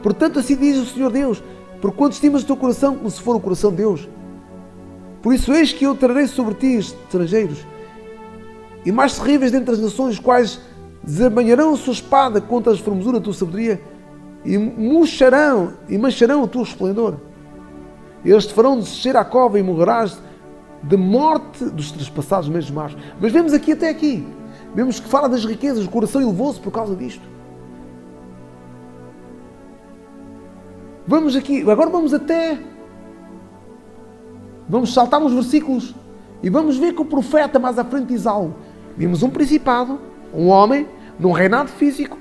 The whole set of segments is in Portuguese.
Portanto, assim diz o Senhor Deus, porquanto estimas o teu coração como se for o coração de Deus. Por isso, eis que eu trarei sobre ti estrangeiros, e mais terríveis dentre as nações, os quais desembanharão a sua espada contra as formosuras da tua sabedoria, e mancharão o teu esplendor. Eles te farão descer à cova e morrerás de morte dos trespassados meios maus. Mas vemos aqui até aqui. Vemos que fala das riquezas, o coração elevou-se por causa disto. Vamos aqui, agora vamos saltar uns versículos e vamos ver que o profeta mais à frente diz algo. Vimos um principado, um homem, num reinado físico,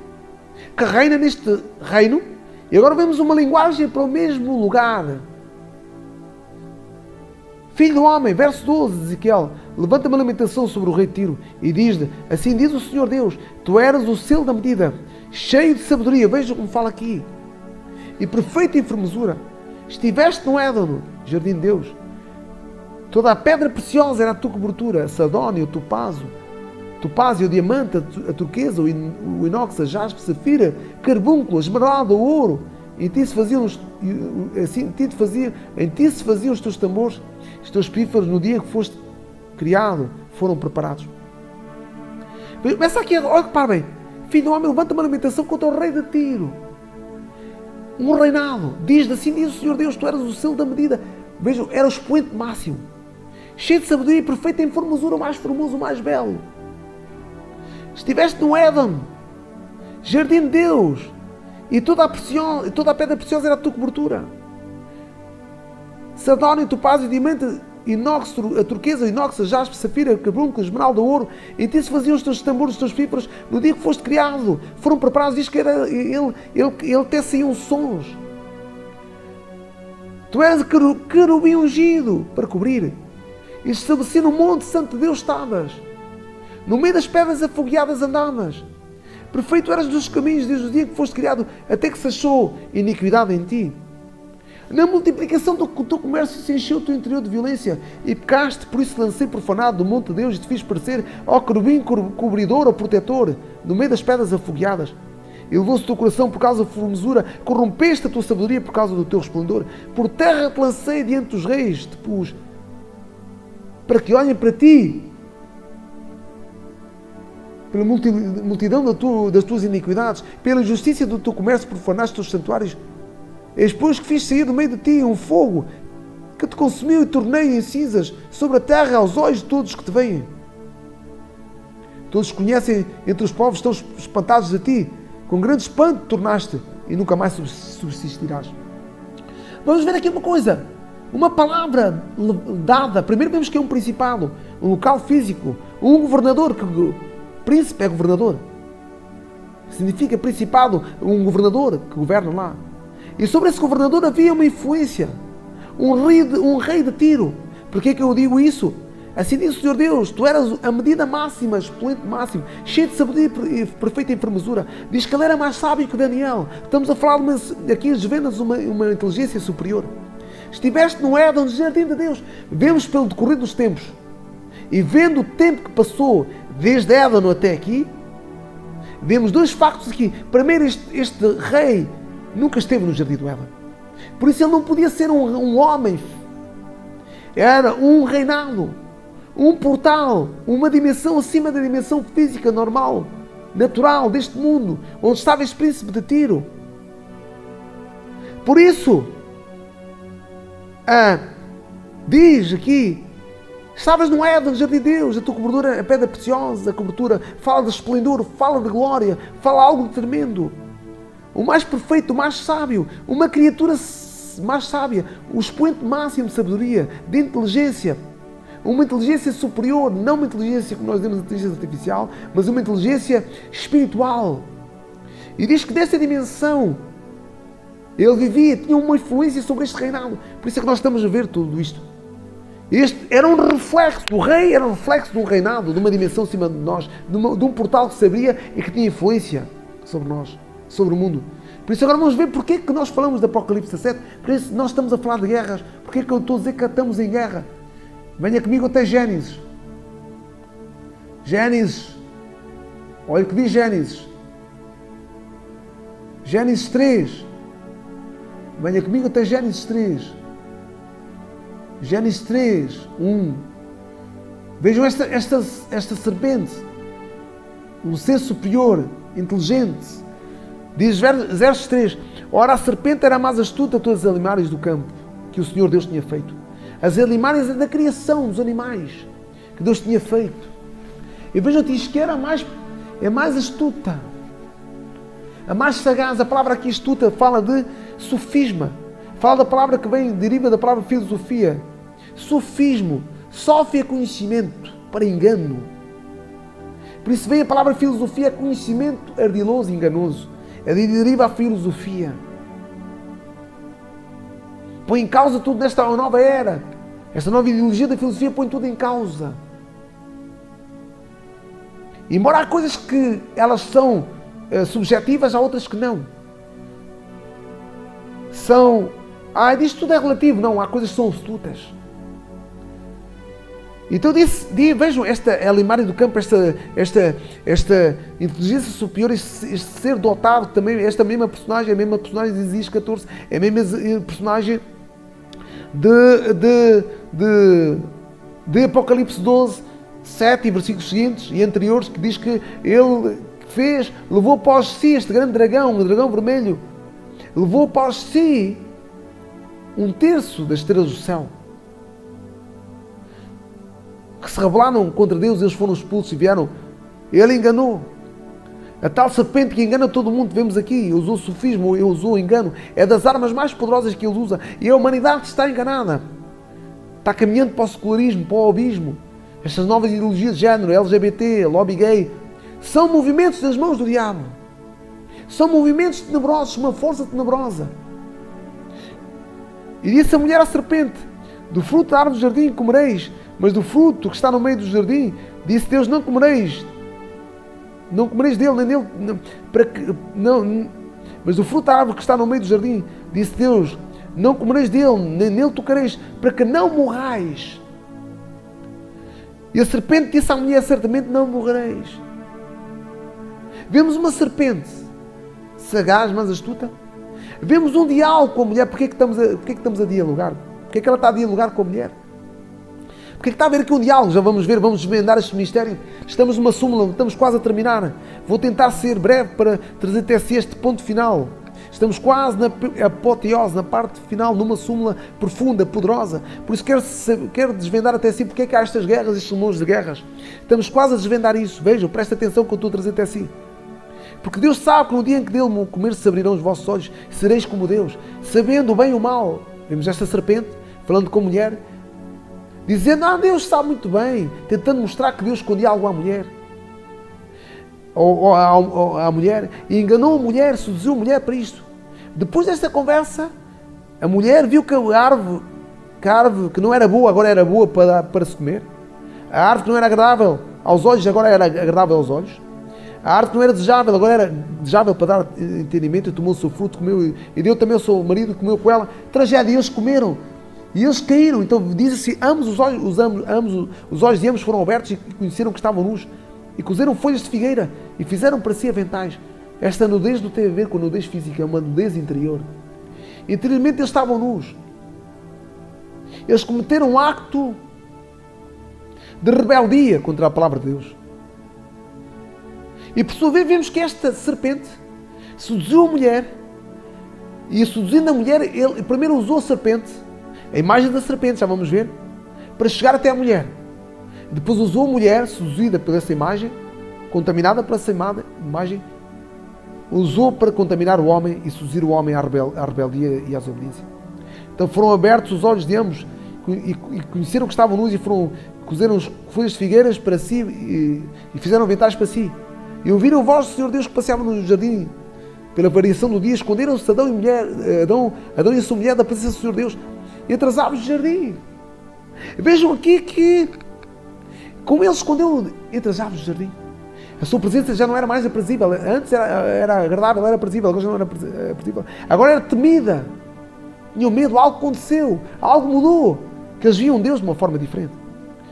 que reina neste reino, e agora vemos uma linguagem para o mesmo lugar. Filho do homem, verso 12 de Ezequiel, levanta uma lamentação sobre o rei de Tiro e diz-lhe, assim diz o Senhor Deus, tu eras o selo da medida, cheio de sabedoria, veja como fala aqui, e perfeita em formosura, estiveste no Édano, jardim de Deus, toda a pedra preciosa era a tua cobertura, a sardónia, o topázio, o diamante, a turquesa, o inox, a jaspe, a safira, carbúnculo, a esmeralda, o ouro, em ti se faziam os teus tambores, os teus pífaros no dia que foste criado, foram preparados. Começa aqui, olha que para bem, filho do homem, levanta uma lamentação contra o rei de Tiro. Um reinado, assim diz o Senhor Deus, tu eras o selo da medida. Vejam, era o expoente máximo, cheio de sabedoria e perfeita em formosura, o mais formoso, o mais belo. Estiveste no Éden, jardim de Deus, e toda a pedra preciosa era a tua cobertura. Sardónio, topázio, diamante, inox, a turquesa, inox, a jaspe, safira, carbúnculo, esmeralda, ouro. Em ti se faziam os teus tambores, os teus pífaros. No dia que foste criado, foram preparados. Diz que era ele teciam sons. Tu eras querubim ungido para cobrir. E estabeleci no monte santo de Deus estavas. No meio das pedras afogueadas andavas. Perfeito eras dos caminhos desde o dia que foste criado, até que se achou iniquidade em ti. Na multiplicação do teu comércio se encheu o teu interior de violência e pecaste, por isso lancei profanado do monte de Deus e te fiz parecer ao querubim cobridor ou protetor, no meio das pedras afogueadas. Elevou-se o teu coração por causa da formosura, corrompeste a tua sabedoria por causa do teu resplendor. Por terra te lancei diante dos reis, te pus, para que olhem para ti, pela multidão das tuas iniquidades, pela injustiça do teu comércio profanaste os teus santuários. Eis pois que fiz sair do meio de ti um fogo que te consumiu e tornei em cinzas sobre a terra aos olhos de todos que te veem. Todos conhecem entre os povos, estão espantados de ti, com grande espanto te tornaste e nunca mais subsistirás. Vamos ver aqui uma coisa, uma palavra dada. Primeiro vemos que é um principado, um local físico, um governador, que príncipe é governador, significa principado, um governador que governa lá. E sobre esse governador havia uma influência, um rei de Tiro. Por que é que eu digo isso? Assim diz o Senhor Deus, tu eras a medida máxima, expoente máximo, cheio de sabedoria e perfeita em formosura. Diz que ele era mais sábio que Daniel. Estamos a falar aqui as vendas uma inteligência superior. Estiveste no Éden, no jardim de Deus. Vemos pelo decorrer dos tempos e vendo o tempo que passou desde Éden até aqui, vemos dois factos aqui. Primeiro, este rei nunca esteve no jardim do Éden. Por isso ele não podia ser um homem. Era um reinado, um portal, uma dimensão acima da dimensão física normal, natural deste mundo, onde estava este príncipe de Tiro. Por isso, diz aqui, estavas no Éden, no jardim de Deus, a tua cobertura, a pedra preciosa, a cobertura, fala de esplendor, fala de glória, fala algo de tremendo. O mais perfeito, o mais sábio, uma criatura mais sábia, o expoente máximo de sabedoria, de inteligência, uma inteligência superior, não uma inteligência como nós dizemos, inteligência artificial, mas uma inteligência espiritual. E diz que dessa dimensão ele vivia, tinha uma influência sobre este reinado. Por isso é que nós estamos a ver tudo isto. Este era um reflexo, o rei era um reflexo de um reinado, de uma dimensão acima de nós, de um portal que se abria e que tinha influência sobre nós, sobre o mundo. Por isso agora vamos ver porque é que nós falamos de Apocalipse 17, porque nós estamos a falar de guerras, porque é que eu estou a dizer que estamos em guerra. Venha comigo até Gênesis. Gênesis. Olha o que diz Gênesis. Gênesis 3. Venha comigo até Gênesis 3. Gênesis 3, 1. Vejam esta serpente. Um ser superior, inteligente. Diz versos 3. Ora, a serpente era a mais astuta de todas as animais do campo que o Senhor Deus tinha feito. As animais é da criação dos animais que Deus tinha feito. E vejam, diz que era é mais astuta. A mais sagaz. A palavra aqui astuta fala de sofisma. Fala da palavra que deriva da palavra filosofia. Sofismo. Sofia conhecimento para engano. Por isso vem a palavra filosofia, conhecimento ardiloso e enganoso. É de deriva a filosofia. Põe em causa tudo nesta nova era. Esta nova ideologia da filosofia põe tudo em causa. Embora há coisas que elas são subjetivas, há outras que não. Diz que tudo é relativo. Não, há coisas que são absolutas. Então vejam esta animária do campo, esta inteligência superior, este ser dotado também, esta mesma personagem, a mesma personagem de Isaías 14, é a mesma personagem de Apocalipse 12, 7 e versículos seguintes e anteriores, que diz que ele levou após si este grande dragão, o dragão vermelho, levou após si 1/3 das estrelas do céu. Que se rebelaram contra Deus, eles foram expulsos e vieram. Ele enganou. A tal serpente que engana todo mundo, vemos aqui, usou sofismo, usou engano. É das armas mais poderosas que ele usa. E a humanidade está enganada. Está caminhando para o secularismo, para o abismo. Estas novas ideologias de género, LGBT, lobby gay, são movimentos das mãos do diabo. São movimentos tenebrosos, uma força tenebrosa. E disse a mulher à serpente: do fruto da árvore do jardim comereis, mas do fruto que está no meio do jardim, disse Deus, não comereis dele, nem dele, mas do fruto da árvore que está no meio do jardim, disse Deus, não comereis dele, nem nele tocareis, para que não morrais. E a serpente disse à mulher, certamente não morrereis. Vemos uma serpente sagaz, mas astuta. Vemos um diálogo com a mulher. Porquê que estamos a dialogar? Porquê que ela está a dialogar com a mulher? Porque está a haver aqui um diálogo, já vamos ver, vamos desvendar este mistério. Estamos numa súmula, estamos quase a terminar. Vou tentar ser breve para trazer até si este ponto final. Estamos quase na apoteose, na parte final, numa súmula profunda, poderosa. Por isso quero desvendar até si porque é que há estas guerras, estes rumores de guerras. Estamos quase a desvendar isso. Vejam, presta atenção que eu estou a trazer até si. Porque Deus sabe que no dia em que dele comer se abrirão os vossos olhos, sereis como Deus, sabendo o bem e o mal. Vemos esta serpente, falando com a mulher, dizendo, Deus sabe muito bem, tentando mostrar que Deus escondia algo à mulher. Ou à mulher, e enganou a mulher, seduziu a mulher para isto. Depois desta conversa, a mulher viu que a árvore que não era boa, agora era boa para se comer. A árvore que não era agradável aos olhos, agora era agradável aos olhos. A árvore que não era desejável, agora era desejável para dar entendimento, e tomou o seu fruto, comeu, e deu também ao seu marido, comeu com ela. Tragédia, e eles comeram. E eles caíram. Então diz assim, ambos os olhos de ambos foram abertos e conheceram que estavam nus. E cozeram folhas de figueira e fizeram para si aventais. Esta nudez não tem a ver com a nudez física, é uma nudez interior. Interiormente eles estavam nus. Eles cometeram um acto de rebeldia contra a palavra de Deus. E por sua vez vemos que esta serpente seduziu a mulher. E seduzindo a mulher, ele primeiro usou a serpente, a imagem da serpente, já vamos ver, para chegar até a mulher. Depois usou a mulher, seduzida por essa imagem, contaminada por essa imagem, usou para contaminar o homem e seduzir o homem à rebeldia e à desobediência. Então foram abertos os olhos de ambos e conheceram que estavam nus e cozeram folhas de figueiras para si e fizeram aventais para si. E ouviram a voz do Senhor Deus que passeava no jardim. Pela variação do dia, esconderam-se Adão e a sua mulher da presença do Senhor Deus entre as árvores do jardim. Vejam aqui que como ele se escondeu entre as árvores do jardim. A sua presença já não era mais aprazível. Antes era agradável, era aprazível, agora já não era aprazível. Agora era temida. Tinham medo, algo aconteceu, algo mudou. Que eles viam Deus de uma forma diferente.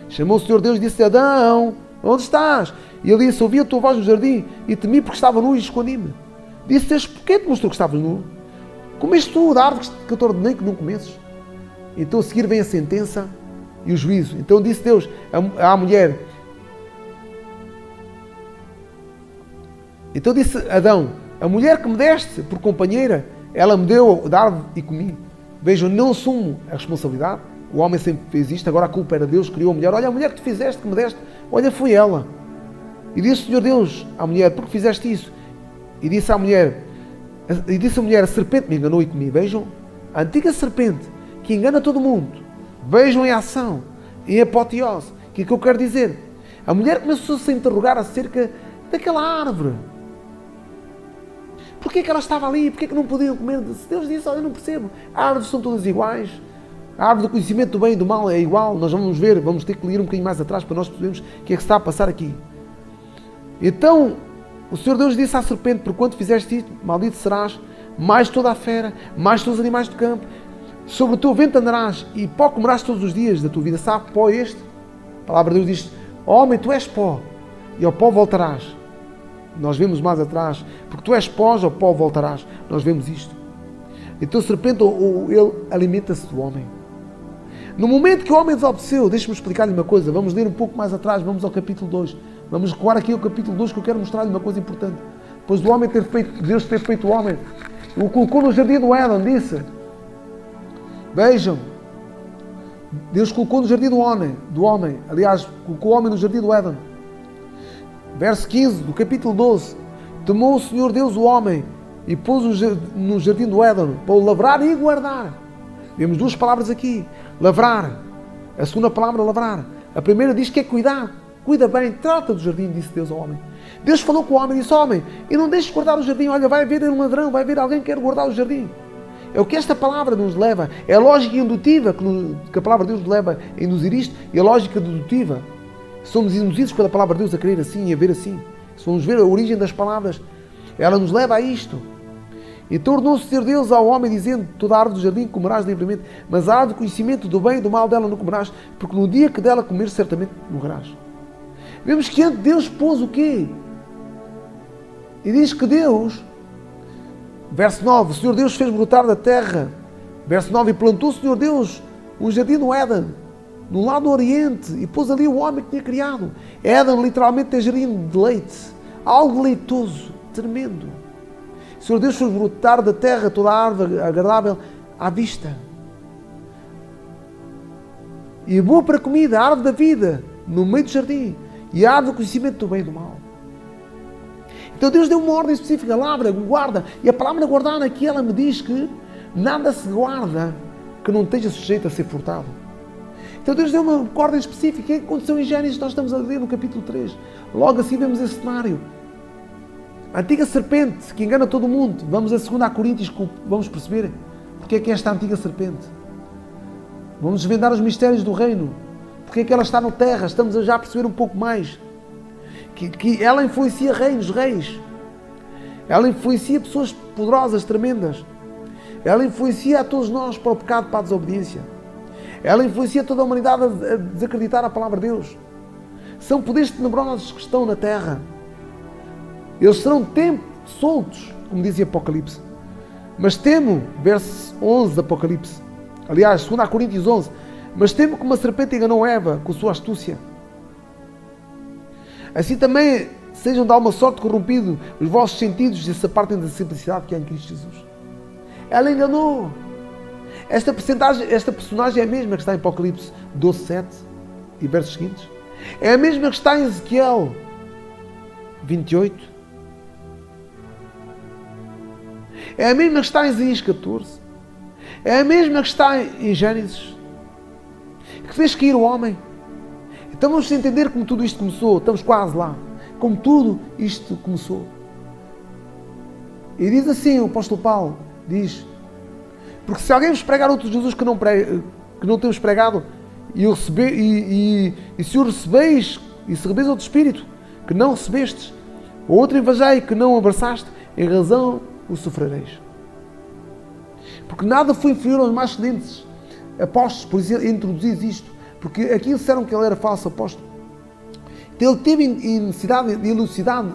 Chamou o Senhor Deus e disse: Adão, onde estás? E ele disse: ouvi a tua voz no jardim e temi porque estava nu e escondi-me. Disse: porquê te mostrou que estavas nu? Comeste tu da árvore que eu te ordenei que não comesses? Então a seguir vem a sentença e o juízo. Então disse Deus à mulher. Então disse Adão, a mulher que me deste por companheira, ela me deu da árvore e comi. Vejam, não assumo a responsabilidade. O homem sempre fez isto, agora a culpa era Deus, criou a mulher. Olha, a mulher que tu fizeste, que me deste, olha, foi ela. E disse o Senhor Deus à mulher, por que fizeste isso? E disse a mulher, a serpente me enganou e comi. Vejam, a antiga serpente que engana todo mundo. Vejam em ação, em apoteose. O que é que eu quero dizer? A mulher começou-se a interrogar acerca daquela árvore. Porquê é que ela estava ali? Porquê é que não podiam comer? Se Deus disse, olha, eu não percebo. As árvores são todas iguais. A árvore do conhecimento do bem e do mal é igual. Nós vamos ver, vamos ter que ler um bocadinho mais atrás para nós percebermos o que é que se está a passar aqui. Então, o Senhor Deus disse à serpente, por quanto fizeste isto, maldito serás, mais toda a fera, mais todos os animais do campo. Sobre o teu ventre andarás e pó comerás todos os dias da tua vida. Sabe pó este? A palavra de Deus diz, homem, tu és pó e ao pó voltarás. Nós vemos mais atrás, porque tu és pó, ao pó voltarás. Nós vemos isto. Então o serpente, ele alimenta-se do homem. No momento que o homem desobedeceu, deixe-me explicar-lhe uma coisa, vamos ler um pouco mais atrás, vamos ao capítulo 2. Vamos recuar aqui ao capítulo 2, que eu quero mostrar-lhe uma coisa importante. Depois do homem ter feito, Deus ter feito o homem, o colocou no jardim do Éden, disse, vejam, Deus colocou no jardim do homem, aliás, colocou o homem no jardim do Éden. Verso 15 do capítulo 12. Tomou o Senhor Deus o homem e pôs-o no jardim do Éden para o lavrar e guardar. Vemos duas palavras aqui. Lavrar. A segunda palavra, lavrar. A primeira diz que é cuidar. Cuida bem, trata do jardim, disse Deus ao homem. Deus falou com o homem e disse, homem, e não deixes guardar o jardim. Olha, vai haver um ladrão, vai haver alguém que quer guardar o jardim. É o que esta palavra nos leva. É a lógica indutiva que a palavra de Deus nos leva a induzir isto. E a lógica dedutiva. Somos induzidos pela palavra de Deus a crer assim e a ver assim. Se vamos ver a origem das palavras, ela nos leva a isto. Então ordenou-se ser Deus ao homem, dizendo, toda a árvore do jardim comerás livremente, mas a árvore do conhecimento do bem e do mal dela não comerás, porque no dia que dela comeres, certamente morrerás. Vemos que antes Deus pôs o quê? E diz que Deus, verso 9, o Senhor Deus fez brotar da terra, verso 9, e plantou o Senhor Deus um jardim no Éden, no lado do Oriente, e pôs ali o homem que tinha criado. Éden literalmente tem jardim de leite, algo leitoso, tremendo. O Senhor Deus fez brotar da terra toda a árvore agradável à vista. E boa para comida, a árvore da vida, no meio do jardim, e a árvore do conhecimento do bem e do mal. Então Deus deu uma ordem específica, lavra, guarda, e a palavra guardar aqui, ela me diz que nada se guarda que não esteja sujeito a ser furtado. Então Deus deu uma ordem específica. O que aconteceu em Gênesis? Nós estamos a ler no capítulo 3. Logo assim vemos esse cenário. A antiga serpente que engana todo mundo. Vamos a 2 Coríntios, vamos perceber porque é que é esta antiga serpente. Vamos desvendar os mistérios do reino. Porque é que ela está na terra. Estamos a já perceber um pouco mais. Que ela influencia reinos, reis. Ela influencia pessoas poderosas, tremendas. Ela influencia a todos nós para o pecado, para a desobediência. Ela influencia toda a humanidade a desacreditar a palavra de Deus. São poderes tenebrosos que estão na terra. Eles serão tempo soltos, como diz em Apocalipse. Mas temo, verso 11 de Apocalipse, aliás, 2 Coríntios 11, mas temo que uma serpente enganou Eva com sua astúcia. Assim também sejam de alguma sorte corrompidos os vossos sentidos e se apartem da simplicidade que há em Cristo Jesus. Ela enganou. Esta personagem é a mesma que está em Apocalipse 12, 7 e versos seguintes. É a mesma que está em Ezequiel 28. É a mesma que está em Isaías 14. É a mesma que está em Gênesis. Que fez cair o homem. Então vamos entender como tudo isto começou. Estamos quase lá. Como tudo isto começou. E diz assim o apóstolo Paulo, diz, porque se alguém vos pregar outro Jesus que não temos pregado, e se o recebeis, e se recebeis outro Espírito que não recebestes, ou outro evangelho que não abraçaste, em razão o sofrereis. Porque nada foi inferior aos mais excelentes apóstolos, por isso introduzis isto, porque aqui disseram que ele era falso apóstolo. Então ele teve necessidade de elucidar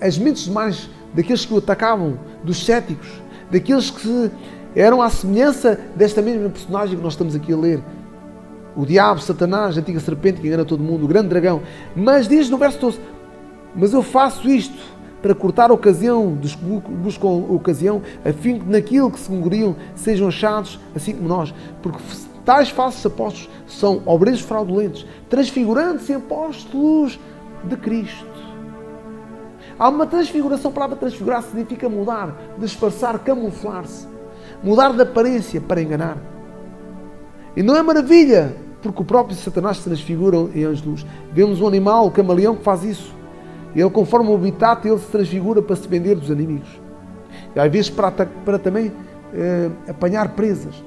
as mentes mais daqueles que o atacavam, dos céticos, daqueles que eram à semelhança desta mesma personagem que nós estamos aqui a ler. O diabo, Satanás, a antiga serpente que engana todo mundo, o grande dragão. Mas diz no verso 12, mas eu faço isto para cortar a ocasião dos que buscam a ocasião, a fim que naquilo que se gloriam sejam achados assim como nós. Porque tais falsos apóstolos são obreiros fraudulentos, transfigurantes e apóstolos de Cristo. Há uma transfiguração. A palavra transfigurar significa mudar, disfarçar, camuflar-se, mudar de aparência para enganar. E não é maravilha, porque o próprio Satanás se transfigura em anjos de luz. Vemos um animal, o camaleão, que faz isso. Ele, conforme o habitat, ele se transfigura para se vender dos inimigos. E às vezes para também apanhar presas.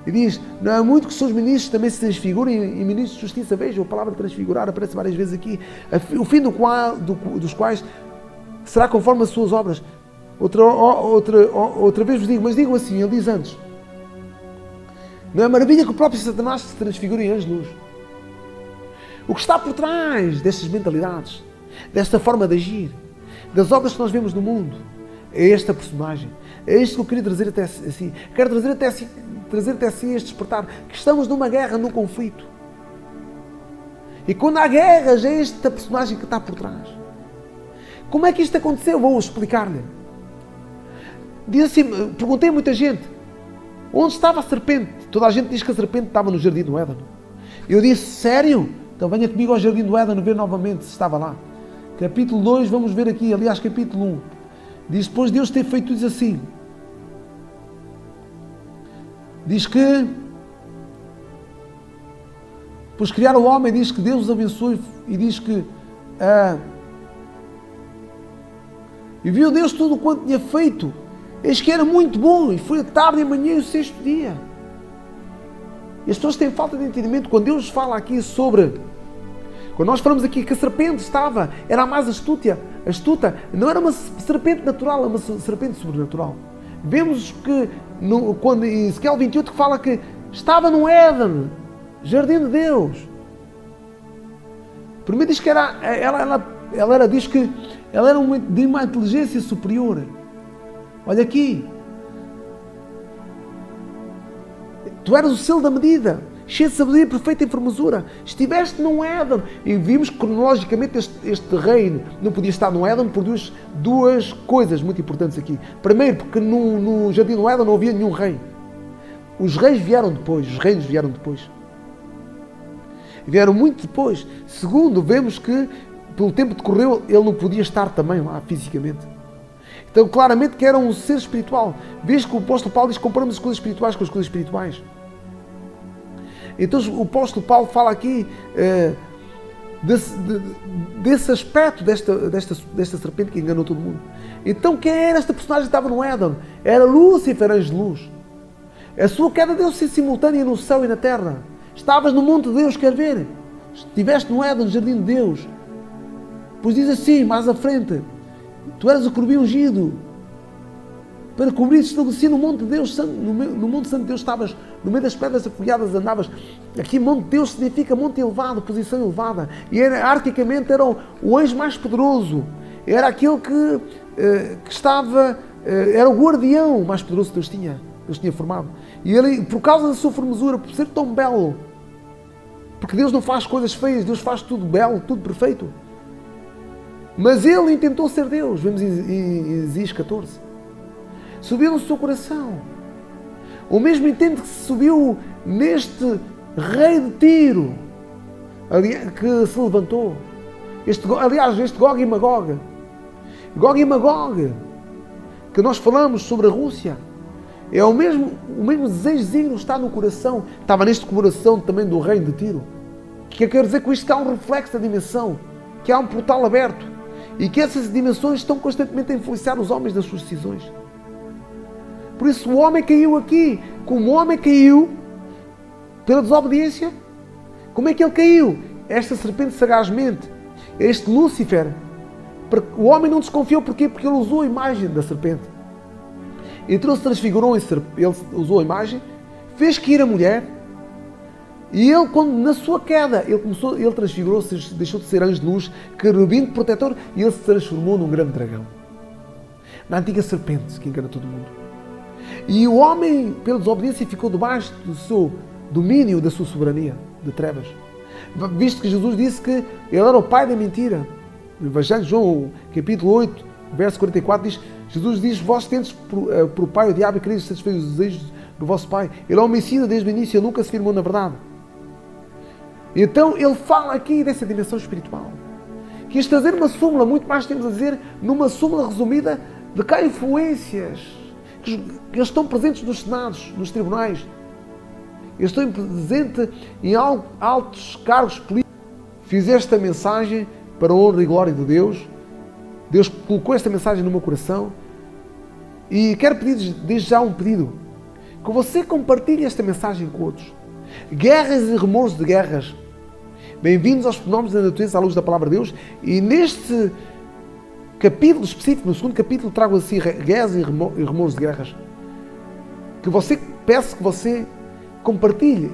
E diz, não é muito que os seus ministros também se transfigurem em ministros de justiça. Vejam, a palavra transfigurar aparece várias vezes aqui. O fim dos quais será conforme as suas obras. Outra vez vos digo, mas digam assim, ele diz antes. Não é maravilha que o próprio Satanás se transfigure em anjos de luz. O que está por trás destas mentalidades, desta forma de agir, das obras que nós vemos no mundo, é esta personagem. É isto que eu queria trazer até assim. Quero trazer até assim este despertar, que estamos numa guerra, num conflito. E quando há guerras, é esta personagem que está por trás. Como é que isto aconteceu? Vou explicar-lhe. Diz assim, perguntei a muita gente, onde estava a serpente? Toda a gente diz que a serpente estava no jardim do Éden. Eu disse, sério? Então venha comigo ao jardim do Éden ver novamente se estava lá. Capítulo 2, vamos ver aqui, aliás, capítulo 1. Diz, depois Deus ter feito isso assim. Diz que, depois de criar o homem, diz que Deus os abençoe e diz que e viu Deus tudo quanto tinha feito. Eis que era muito bom, e foi a tarde e a manhã e o sexto dia. E as pessoas têm falta de entendimento. Quando Deus fala aqui sobre... Quando nós falamos aqui que a serpente era a mais astuta, não era uma serpente natural, era uma serpente sobrenatural. Vemos que, quando em Ezequiel 28, que fala que estava no Éden, jardim de Deus. Primeiro diz que diz que ela era de uma inteligência superior. Olha aqui. Tu eras o selo da medida, cheio de sabedoria perfeita e formosura. Estiveste no Éden. E vimos que cronologicamente este reino não podia estar no Éden por duas coisas muito importantes aqui. Primeiro, porque no jardim do Éden não havia nenhum rei. Os reis vieram depois, os reinos vieram depois. Vieram muito depois. Segundo, vemos que pelo tempo que decorreu, ele não podia estar também lá fisicamente. Então, claramente que era um ser espiritual. Vês que o apóstolo Paulo diz que comparamos as coisas espirituais com as coisas espirituais. Então, o apóstolo Paulo fala aqui desse aspecto desta serpente que enganou todo mundo. Então, quem era esta personagem que estava no Éden? Era Lúcifer, anjo de luz. A sua queda deu-se simultânea no céu e na terra. Estavas no monte de Deus, quer ver? Estiveste no Éden, no jardim de Deus. Pois diz assim, mais à frente, tu eras o querubim ungido para cobrir e estabelecer no monte de Deus, no monte santo de Deus estavas, no meio das pedras afolhadas andavas. Aqui monte de Deus significa monte elevado, posição elevada. E hierarquicamente era o anjo mais poderoso. Era aquele que estava, era o guardião mais poderoso que Deus tinha formado. E ele, por causa da sua formosura, por ser tão belo, porque Deus não faz coisas feias, Deus faz tudo belo, tudo perfeito. Mas ele intentou ser Deus, vemos em Isaías 14. Subiu no seu coração. O mesmo intento que subiu neste rei de Tiro, que se levantou. Este Gog e Magog. Gog e Magog, que nós falamos sobre a Rússia, é o mesmo desejozinho que está no coração. Estava neste coração também do rei de Tiro. Que quer dizer com isto que há um reflexo da dimensão, que há um portal aberto. E que essas dimensões estão constantemente a influenciar os homens das suas decisões. Por isso o homem caiu aqui. Como o homem caiu pela desobediência, como é que ele caiu? Esta serpente sagazmente, este Lúcifer, o homem não desconfiou. Porquê? Porque ele usou a imagem da serpente. Então ele se transfigurou, ele usou a imagem, fez cair a mulher, e ele, quando na sua queda, ele transfigurou-se, deixou de ser anjo de luz, querubim protetor, e ele se transformou num grande dragão. Na antiga serpente que engana todo mundo. E o homem, pela desobediência, ficou debaixo do seu domínio, da sua soberania de trevas. Visto que Jesus disse que ele era o pai da mentira. No Evangelho de João, capítulo 8, verso 44, Jesus diz: vós tendes por pai o diabo e quereis satisfazer os desejos do vosso pai. Ele é homicida desde o início, ele nunca se firmou na verdade. Então ele fala aqui dessa dimensão espiritual. Quis trazer uma súmula, muito mais temos a dizer, numa súmula resumida de que há influências que eles estão presentes nos senados, nos tribunais. Eles estão presentes em altos cargos políticos. Fiz esta mensagem para a honra e glória de Deus. Deus colocou esta mensagem no meu coração. E quero pedir desde já um pedido. Que você compartilhe esta mensagem com outros. Guerras e remorsos de guerras. Bem-vindos aos fenómenos da natureza à luz da palavra de Deus. E neste capítulo específico, no segundo capítulo, trago assim guerras e remorsos de guerras. Peço que você compartilhe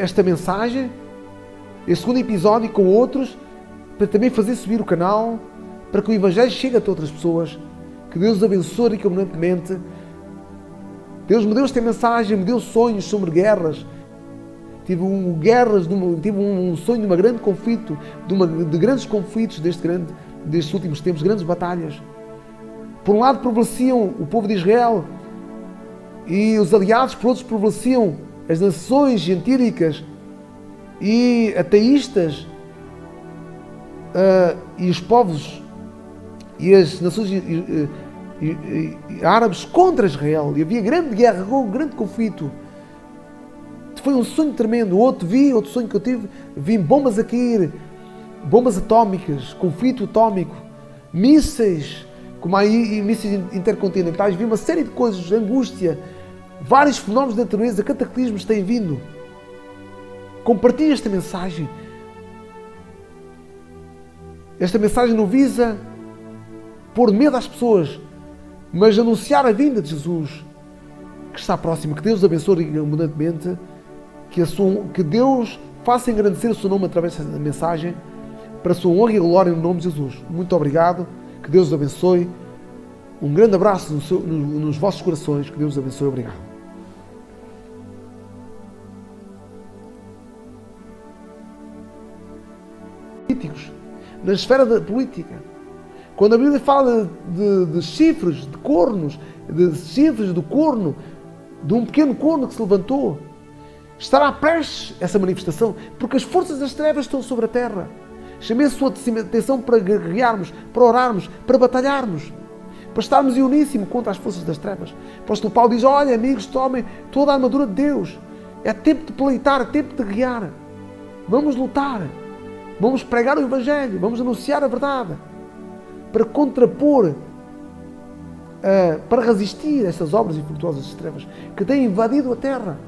esta mensagem, este segundo episódio com outros, para também fazer subir o canal, para que o Evangelho chegue a outras pessoas. Que Deus os abençoe ricamente. Deus me deu esta mensagem, me deu sonhos sobre guerras. Tive um sonho de um grande conflito, de grandes conflitos destes últimos tempos, grandes batalhas. Por um lado prevaleciam o povo de Israel e os aliados, por outros prevaleciam as nações gentílicas e ateístas e os povos e as nações árabes contra Israel. E havia grande guerra, grande conflito. Foi um sonho tremendo. Outro sonho que eu tive, vi bombas a cair, bombas atómicas, conflito atómico, mísseis, como aí mísseis intercontinentais, vi uma série de coisas, angústia, vários fenómenos da natureza, cataclismos têm vindo. Compartilhe esta mensagem. Esta mensagem não visa pôr medo às pessoas, mas anunciar a vinda de Jesus, que está próximo. Que Deus abençoe abundantemente, que Deus faça engrandecer o seu nome através desta mensagem, para a sua honra e glória no nome de Jesus. Muito obrigado, que Deus os abençoe. Um grande abraço nos vossos corações, que Deus os abençoe. Obrigado. Políticos, na esfera da política, quando a Bíblia fala de chifres, de cornos, de chifres do corno, de um pequeno corno que se levantou, estará prestes essa manifestação, porque as forças das trevas estão sobre a terra. Chamei a sua atenção para guerrearmos, para orarmos, para batalharmos, para estarmos em uníssimo contra as forças das trevas. O apóstolo Paulo diz: olha, amigos, tomem toda a armadura de Deus. É tempo de pleitar, é tempo de guerrear. Vamos lutar, vamos pregar o Evangelho, vamos anunciar a verdade, para contrapor, para resistir a estas obras infrutuosas das trevas que têm invadido a terra.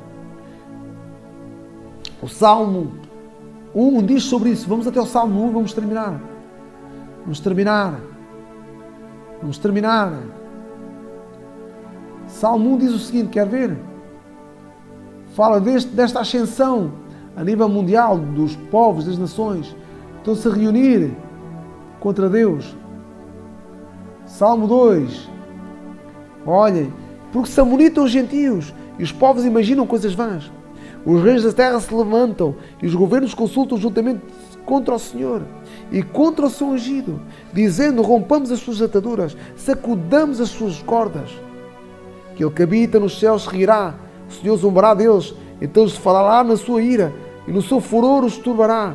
O Salmo 1 diz sobre isso. Vamos até o Salmo 1, vamos terminar. Salmo 1 diz o seguinte, quer ver? Fala desta ascensão a nível mundial dos povos, das nações. Estão-se a reunir contra Deus. Salmo 2. Olhem, porque se amunitam os gentios e os povos imaginam coisas vãs. Os reis da terra se levantam e os governos consultam juntamente contra o Senhor e contra o seu ungido, dizendo: rompamos as suas ataduras, sacudamos as suas cordas. Aquele que habita nos céus se rirá, o Senhor zombará deles, então se falará na sua ira e no seu furor os turbará.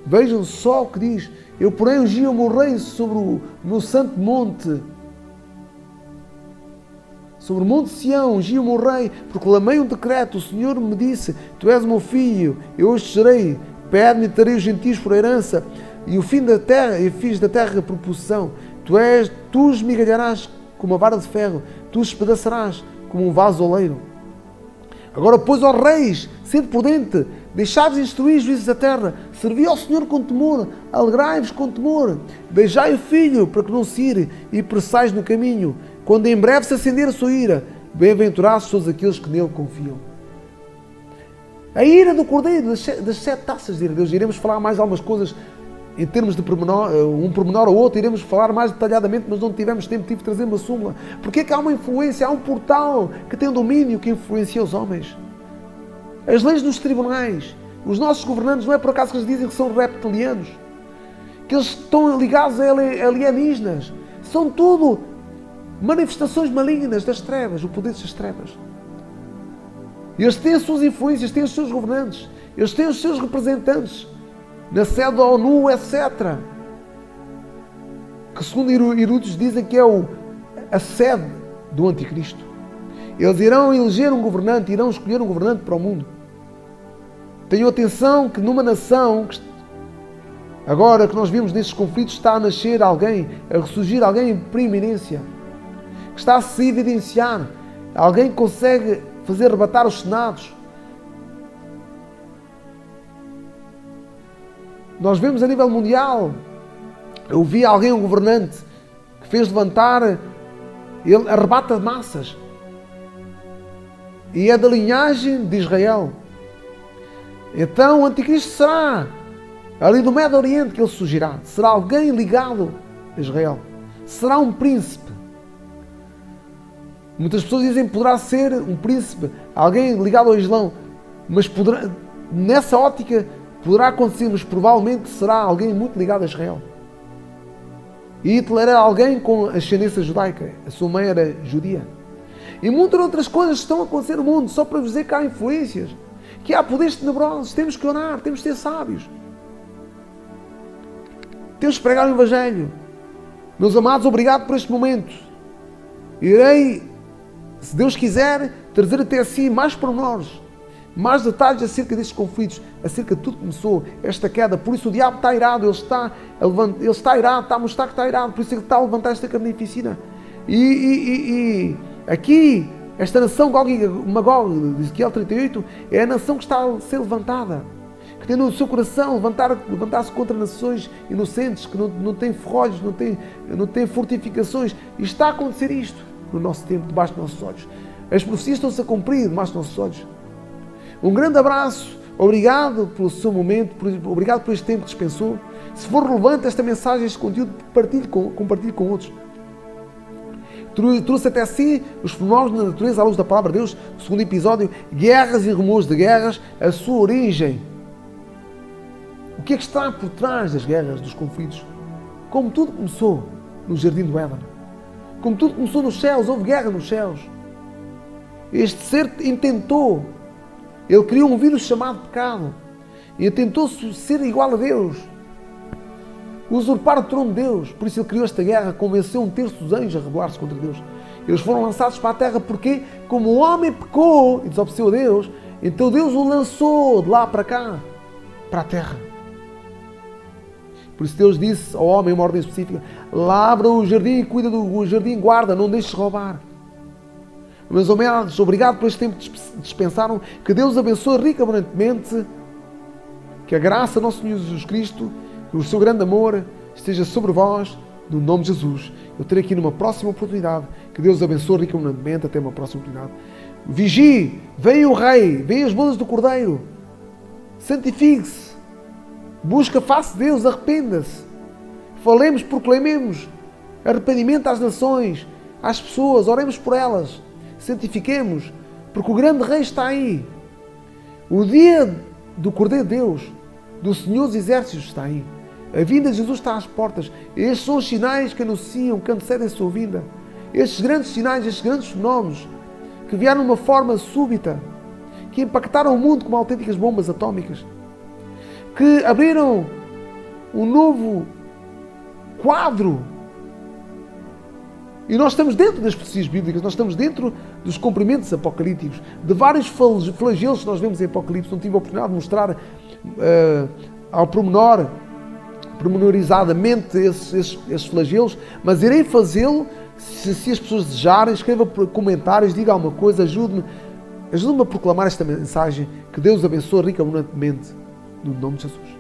Vejam só o que diz: eu porém ungi o meu rei sobre o meu santo monte. Sobre o monte Sião, ungi o meu rei, proclamei um decreto, o Senhor me disse: tu és o meu filho, eu hoje te serei, pede-me e terei os gentios por herança, e o fim da terra, e fiz da terra por possessão. Tu esmigalharás como uma vara de ferro, tu os espedaçarás como um vaso oleiro. Agora, pois, ó reis, sede prudente, deixai-vos instruir os juízes da terra, servi ao Senhor com temor, alegrai-vos com temor, beijai o filho, para que não se ire, e apressais no caminho, quando em breve se acender a sua ira. Bem-aventurados todos aqueles que nele confiam. A ira do cordeiro, das 7 taças de ira. Deus, iremos falar mais algumas coisas em termos de pormenor, um pormenor ou outro, iremos falar mais detalhadamente, mas não tivemos tempo, tive de trazer uma súmula. Porque é que há uma influência, há um portal que tem um domínio que influencia os homens. As leis dos tribunais, os nossos governantes, não é por acaso que eles dizem que são reptilianos, que eles estão ligados a alienígenas. São tudo manifestações malignas das trevas, o poder das trevas. Eles têm as suas influências, têm os seus governantes, eles têm os seus representantes na sede da ONU, etc. Que segundo eruditos dizem que é a sede do anticristo. Eles irão eleger um governante, irão escolher um governante para o mundo. Tenham atenção que numa nação, agora que nós vimos nestes conflitos, está a nascer alguém, a ressurgir alguém em preeminência, que está a se evidenciar, alguém que consegue fazer arrebatar os senados. Nós vemos a nível mundial, eu vi alguém, um governante, que fez levantar, ele arrebata massas. E é da linhagem de Israel. Então o anticristo será ali do Médio Oriente que ele surgirá. Será alguém ligado a Israel. Será um príncipe. Muitas pessoas dizem que poderá ser um príncipe, alguém ligado ao Islão. Mas poderá, nessa ótica, poderá acontecer, mas provavelmente será alguém muito ligado a Israel. E Hitler era alguém com ascendência judaica. A sua mãe era judia. E muitas outras coisas estão a acontecer no mundo, só para dizer que há influências, que há poderes tenebrosos. Temos que orar, temos que ser sábios. Temos que pregar o Evangelho. Meus amados, obrigado por este momento. Irei, se Deus quiser, trazer até si mais pormenores, mais detalhes acerca destes conflitos, acerca de tudo que começou, esta queda. Por isso o diabo está irado, ele está irado, está a mostrar que está irado, por isso ele está a levantar esta carnificina. E aqui, esta nação Gog e Magog, de Ezequiel 38, é a nação que está a ser levantada, que tem no seu coração levantar-se contra nações inocentes, que não têm ferrolhos, não têm fortificações. E está a acontecer isto no nosso tempo, debaixo dos nossos olhos. As profecias estão-se a cumprir debaixo dos nossos olhos. Um grande abraço, obrigado pelo seu momento, obrigado por este tempo que dispensou. Se for relevante esta mensagem, este conteúdo, compartilhe com outros. Trouxe até si os fenómenos da natureza à luz da palavra de Deus. O segundo episódio, guerras e rumores de guerras, a sua origem. O que é que está por trás das guerras, dos conflitos? Como tudo começou no Jardim do Éden. Como tudo começou nos céus, houve guerra nos céus. Este ser intentou, ele criou um vírus chamado pecado. E tentou ser igual a Deus. Usurpar o trono de Deus. Por isso ele criou esta guerra, convenceu um terço dos anjos a rebelar-se contra Deus. Eles foram lançados para a terra porque, como o homem pecou e desobedeceu a Deus, então Deus o lançou de lá para cá, para a terra. Por isso Deus disse ao homem uma ordem específica: lavra o jardim e cuida do jardim, guarda, não deixes roubar. Meus amados, obrigado por este tempo que dispensaram. Que Deus abençoe rica abundantemente. Que a graça do nosso Senhor Jesus Cristo, que o seu grande amor esteja sobre vós, no nome de Jesus. Eu terei aqui numa próxima oportunidade. Que Deus abençoe rica abundantemente. Até uma próxima oportunidade. Vigie, vem o Rei, vem as bodas do Cordeiro. Santifique-se. Busca a face de Deus, arrependa-se. Falemos, proclamemos arrependimento às nações, às pessoas, oremos por elas. Santifiquemos, porque o grande Rei está aí. O dia do Cordeiro de Deus, do Senhor dos Exércitos, está aí. A vinda de Jesus está às portas. Estes são os sinais que anunciam, que antecedem a sua vinda. Estes grandes sinais, estes grandes fenómenos, que vieram de uma forma súbita, que impactaram o mundo como autênticas bombas atómicas, que abriram um novo quadro. E nós estamos dentro das profecias bíblicas, nós estamos dentro dos cumprimentos apocalípticos, de vários flagelos que nós vemos em Apocalipse. Não tive a oportunidade de mostrar ao pormenorizadamente esses flagelos, mas irei fazê-lo se as pessoas desejarem. Escreva comentários, diga alguma coisa, ajude-me a proclamar esta mensagem. Que Deus abençoe rica abundantemente, no nome de Jesus.